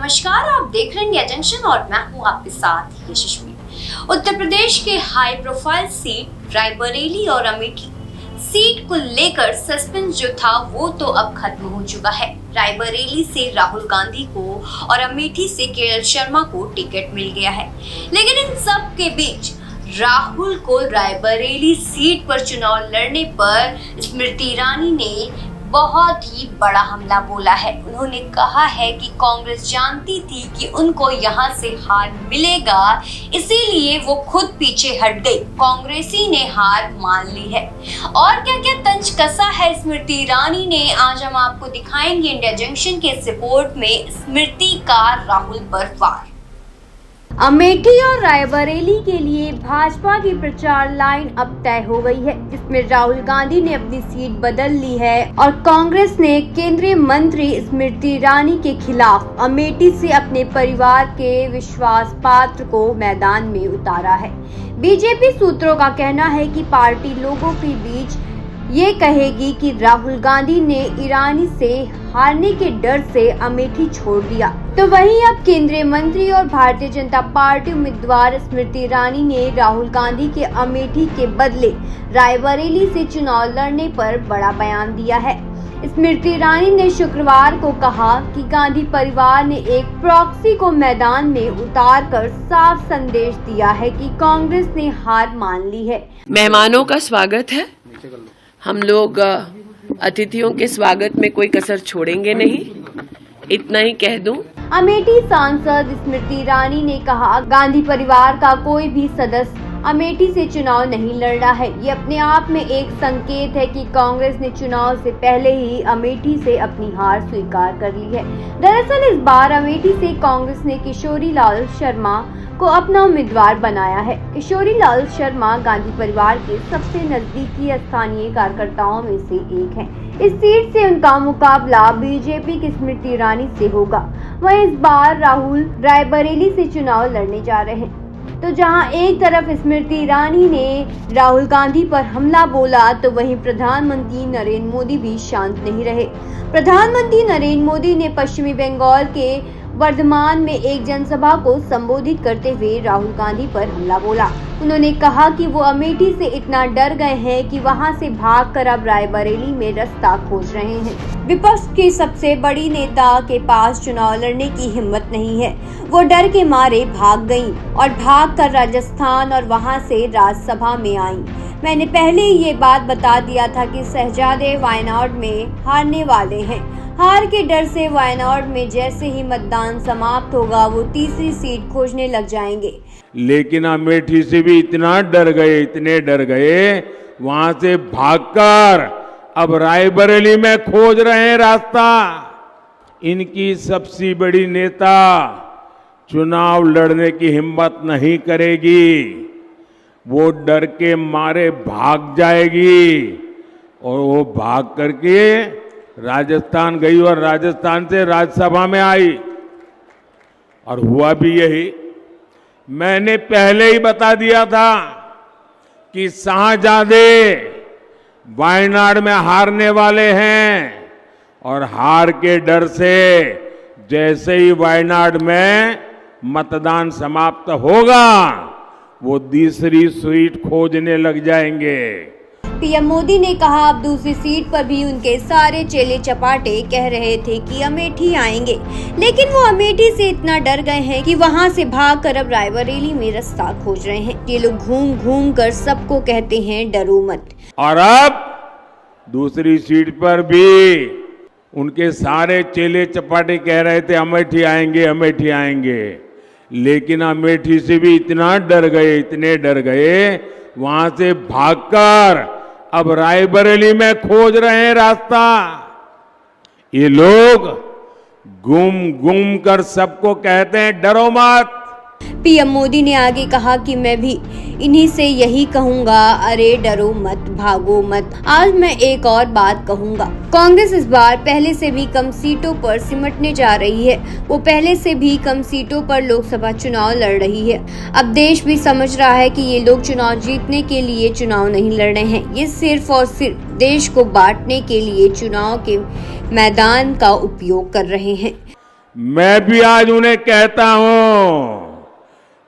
नमस्कार, आप देख रहे हैं इंडिया जंक्शन और मैं हूं आपके साथ यशस्वी। उत्तर प्रदेश के हाई प्रोफाइल सीट रायबरेली और अमेठी सीट को लेकर सस्पेंस जो था वो तो अब खत्म हो चुका है। रायबरेली से राहुल गांधी को और अमेठी से के.एल. शर्मा को टिकट मिल गया है, लेकिन इन सब के बीच राहुल को रायबरेली सीट पर चुनाव लड़ने पर स्मृति ईरानी ने बहुत ही बड़ा हमला बोला है। उन्होंने कहा है कि कांग्रेस जानती थी कि उनको यहां से हार मिलेगा, इसीलिए वो खुद पीछे हट गई। कांग्रेसी ने हार मान ली है। और क्या क्या तंज कसा है स्मृति ईरानी ने, आज हम आपको दिखाएंगे इंडिया जंक्शन के इस रिपोर्ट में। स्मृति का राहुल पर वार। अमेठी और रायबरेली के लिए भाजपा की प्रचार लाइन अब तय हो गई है, जिसमें राहुल गांधी ने अपनी सीट बदल ली है और कांग्रेस ने केंद्रीय मंत्री स्मृति ईरानी के खिलाफ अमेठी से अपने परिवार के विश्वास पात्र को मैदान में उतारा है। बीजेपी सूत्रों का कहना है कि पार्टी लोगों के बीच ये कहेगी कि राहुल गांधी ने ईरानी से हारने के डर से अमेठी छोड़ दिया। तो वहीं अब केंद्रीय मंत्री और भारतीय जनता पार्टी उम्मीदवार स्मृति ईरानी ने राहुल गांधी के अमेठी के बदले रायबरेली से चुनाव लड़ने पर बड़ा बयान दिया है। स्मृति ईरानी ने शुक्रवार को कहा कि गांधी परिवार ने एक प्रॉक्सी को मैदान में उतारकर साफ संदेश दिया है कि कांग्रेस ने हार मान ली है। मेहमानों का स्वागत है। हम लोग अतिथियों के स्वागत में कोई कसर छोड़ेंगे नहीं, इतना ही कह दूं। अमेठी सांसद स्मृति ईरानी ने कहा, गांधी परिवार का कोई भी सदस्य अमेठी से चुनाव नहीं लड़ रहा है। ये अपने आप में एक संकेत है कि कांग्रेस ने चुनाव से पहले ही अमेठी से अपनी हार स्वीकार कर ली है। दरअसल इस बार अमेठी से कांग्रेस ने किशोरी लाल शर्मा को अपना उम्मीदवार बनाया है। किशोरी लाल शर्मा गांधी परिवार के सबसे नजदीकी स्थानीय कार्यकर्ताओं में से एक हैं। इस सीट से उनका मुकाबला बीजेपी की स्मृति ईरानी से होगा। वहीं इस बार राहुल रायबरेली से चुनाव लड़ने जा रहे हैं। तो जहां एक तरफ स्मृति ईरानी ने राहुल गांधी पर हमला बोला, तो वहीं प्रधानमंत्री नरेंद्र मोदी भी शांत नहीं रहे। प्रधानमंत्री नरेंद्र मोदी ने पश्चिमी बंगाल के वर्धमान में एक जनसभा को संबोधित करते हुए राहुल गांधी पर हमला बोला। उन्होंने कहा कि वो अमेठी से इतना डर गए हैं कि वहां से भागकर अब रायबरेली में रास्ता खोज रहे हैं। विपक्ष के सबसे बड़ी नेता के पास चुनाव लड़ने की हिम्मत नहीं है। वो डर के मारे भाग गईं और भागकर राजस्थान और वहां से राज्यसभा में आईं। मैंने पहले ही ये बात बता दिया था कि शहजादे वायनाड में हारने वाले हैं। हार के डर से वायनाड में जैसे ही मतदान समाप्त होगा वो तीसरी सीट खोजने लग जाएंगे। लेकिन अमेठी से भी इतना डर गए, इतने डर गए, वहां से भागकर अब रायबरेली में खोज रहे हैं रास्ता। इनकी सबसे बड़ी नेता चुनाव लड़ने की हिम्मत नहीं करेगी, वो डर के मारे भाग जाएगी और वो भाग करके राजस्थान गई और राजस्थान से राज्यसभा में आई। और हुआ भी यही। मैंने पहले ही बता दिया था कि शाहजादे वायनाड में हारने वाले हैं और हार के डर से जैसे ही वायनाड में मतदान समाप्त होगा वो तीसरी सीट खोजने लग जाएंगे। पीएम मोदी ने कहा, अब दूसरी सीट पर भी उनके सारे चेले चपाटे कह रहे थे कि अमेठी आएंगे, लेकिन वो अमेठी से इतना डर गए हैं कि वहां से भागकर अब रायबरेली में रास्ता खोज रहे हैं। ये लोग घूम घूम कर सबको कहते हैं डरो मत। और अब दूसरी सीट पर भी उनके सारे चेले चपाटे कह रहे थे अमेठी आएंगे, अमेठी आएंगे, लेकिन अमेठी से भी इतना डर गए, इतने डर गए, वहां से भागकर अब रायबरेली में खोज रहे हैं रास्ता। ये लोग घूम घूम कर सबको कहते हैं डरो मत। पीएम मोदी ने आगे कहा कि मैं भी इन्हीं से यही कहूंगा, अरे डरो मत, भागो मत। आज मैं एक और बात कहूंगा, कांग्रेस इस बार पहले से भी कम सीटों पर सिमटने जा रही है। वो पहले से भी कम सीटों पर लोकसभा चुनाव लड़ रही है। अब देश भी समझ रहा है कि ये लोग चुनाव जीतने के लिए चुनाव नहीं लड़ रहे हैं, ये सिर्फ और सिर्फ देश को बांटने के लिए चुनाव के मैदान का उपयोग कर रहे हैं। मैं भी आज उन्हें कहता हूं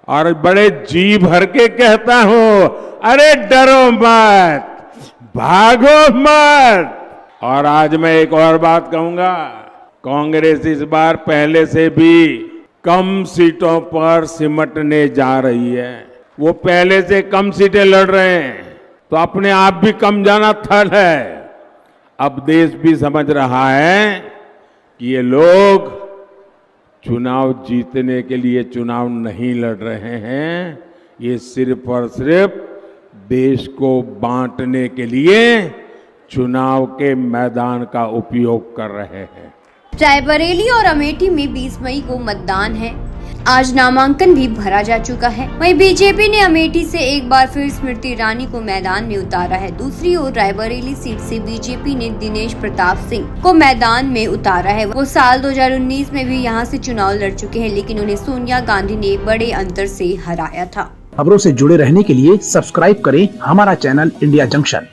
और बड़े जी भर के कहता हूं, अरे डरो मत, भागो मत। और आज मैं एक और बात कहूंगा, कांग्रेस इस बार पहले से भी कम सीटों पर सिमटने जा रही है। वो पहले से कम सीटें लड़ रहे हैं तो अपने आप भी कम जाना थल है। अब देश भी समझ रहा है कि ये लोग चुनाव जीतने के लिए चुनाव नहीं लड़ रहे हैं, ये सिर्फ और सिर्फ देश को बांटने के लिए चुनाव के मैदान का उपयोग कर रहे हैं। रायबरेली और अमेठी में 20 मई को मतदान है। आज नामांकन भी भरा जा चुका है। वहीं बीजेपी ने अमेठी से एक बार फिर स्मृति ईरानी को मैदान में उतारा है। दूसरी ओर रायबरेली सीट से बीजेपी ने दिनेश प्रताप सिंह को मैदान में उतारा है। वो साल 2019 में भी यहां से चुनाव लड़ चुके हैं, लेकिन उन्हें सोनिया गांधी ने बड़े अंतर से हराया था। खबरों से जुड़े रहने के लिए सब्सक्राइब करें हमारा चैनल इंडिया जंक्शन।